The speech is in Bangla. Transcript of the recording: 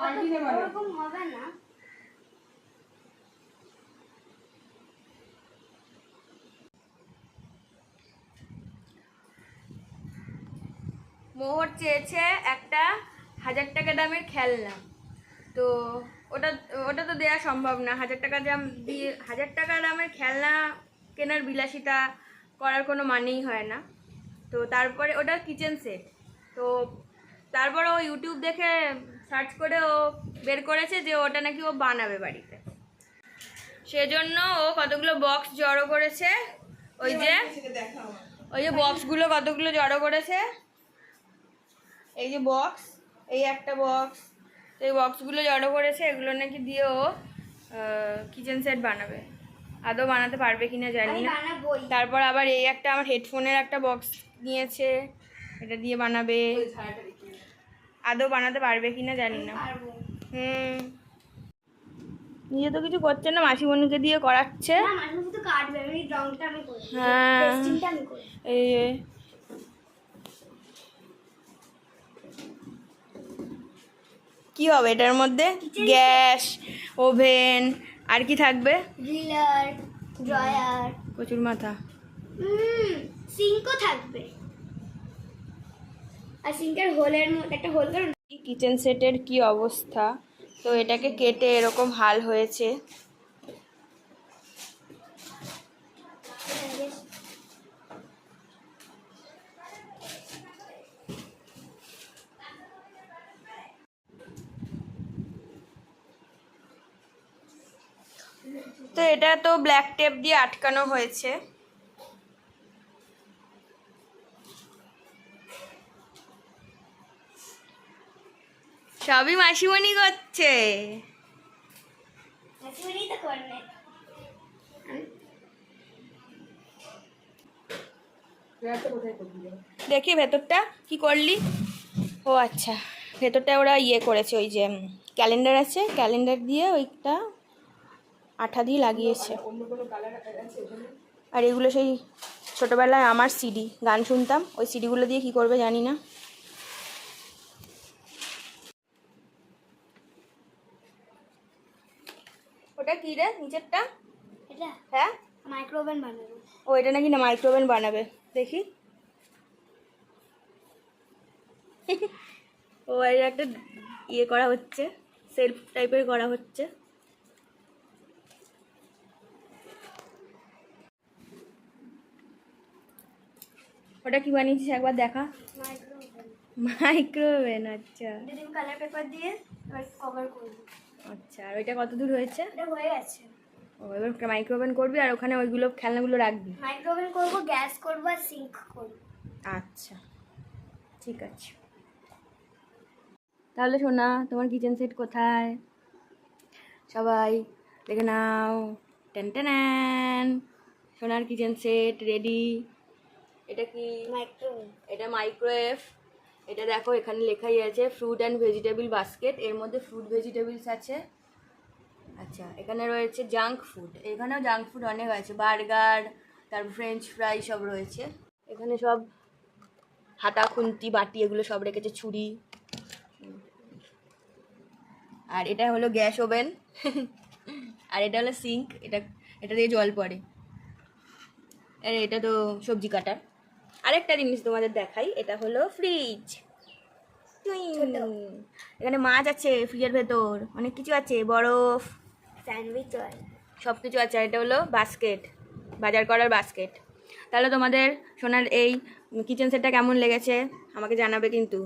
ওরকম হবে না। মোহর চেয়েছে একটা 1000 টাকা দামের খেলনা, তো ওটা ওটা তো দেওয়া সম্ভব না। 1000 টাকা দাম দিয়ে 1000 টাকা দামের খেলনা কেনার বিলাসিতা করার কোনো মানেই হয় না। তো তারপরে ওটা কিচেন সেট, তো তারপরে ও ইউটিউব দেখে সার্চ করে ও বের করেছে যে ওটা নাকি ও বানাবে বাড়িতে। সেজন্য ও কতগুলো বক্স জড়ো করেছে, ওই যে বক্সগুলো কতগুলো জড়ো করেছে, এই যে বক্স, এই একটা বক্স, তো এই বক্সগুলো জড়ো করেছে, এগুলো নাকি দিয়ে ও কিচেন সেট বানাবে। আদৌ বানাতে পারবে কিনা জানি না। তারপর আবার এই একটা আমার হেডফোনের একটা বক্স নিয়েছে, এটা দিয়ে বানাবে। আদৌ বানাতে পারবে কিনা জানি না। নিজে তো কিছু করছে না, মাসিমণিকে দিয়ে করাচ্ছে। হ্যাঁ, এই কি হবে এটার মধ্যে? গ্যাস, ওভেন, আর কি থাকবে? গ্রিলার, ড্রয়ার, কচুর মাথা, সিঙ্কও থাকবে। আর সিঙ্কের হোলের মধ্যে একটা হোল করে। কিচেন সেটের কি অবস্থা! তো এটাকে কেটে এরকম হাল হয়েছে। তো এটা তো ব্ল্যাক টেপ দিয়ে আটকানো হয়েছে। সবই মাসিমণি করছে। দেখি ভেতরটা কি করলি। ও আচ্ছা, ভেতরটা ওরা ইয়ে করেছে, ওই যে ক্যালেন্ডার আছে, ক্যালেন্ডার দিয়ে ওইটা আঠা দিয়ে লাগিয়েছে। আর এগুলো সেই ছোটোবেলায় আমার সিডি, গান শুনতাম, ওই সিডিগুলো দিয়ে কি করবে জানি না। ওটা কি রে নিচেরটা? এটা হ্যাঁ, মাইক্রোওভেন বানাবো। ও এটা নাকি না মাইক্রোওভেন বানাবে, দেখি। ও এটা একটা ইয়ে করা হচ্ছে, সেলফ টাইপের করা হচ্ছে। ওটা কি বানিয়েছিস একবার দেখা। মাইক্রোওভেন, আচ্ছা। যদি কালার পেপার দিয়ে এবার কভার করব। আচ্ছা, আর ওইটা কত দূর হয়েছে? এটা হয়ে গেছে। ও, এবার মাইক্রোওভেন করবি আর ওখানে ওইগুলো খেলনাগুলো রাখবি। মাইক্রোওভেন করব, গ্যাস করব আর সিঙ্ক করব। আচ্ছা, ঠিক আছে। তাহলে সোনা, তোমার কিচেন সেট কোথায়? সবাই দেখে নাও, টেন টেন, সোনার কিচেন সেট রেডি। এটা কি? মাইক্রোওভেন। এটা মাইক্রোওয়েভ। এটা দেখো এখানে লেখাই আছে ফ্রুট অ্যান্ড ভেজিটেবল বাস্কেট, এর মধ্যে ফ্রুট ভেজিটেবলস আছে। আচ্ছা, এখানে রয়েছে জাঙ্ক ফুড, এখানেও জাঙ্ক ফুড অনেক আছে, বার্গার, তারপর ফ্রেঞ্চ ফ্রাই সব রয়েছে। এখানে সব হাতা, খুন্তি, বাটি এগুলো সব রেখেছে, ছুরি। আর এটা হলো গ্যাস ওভেন। আর এটা হলো সিঙ্ক, এটা দিয়ে জল পড়ে। আর এটা তো সবজি কাটার। আরেকটা জিনিস তোমাদের দেখাই, এটা হলো ফ্রিজ। এখানে মাছ আছে, ফ্রিজের ভেতর অনেক কিছু আছে, বরফ, স্যান্ডউইচ সব কিছু আছে। আর এটা হলো বাস্কেট, বাজার করার বাস্কেট। তাহলে তোমাদের সোনার এই কিচেন সেটটা কেমন লেগেছে আমাকে জানাবে কিন্তু।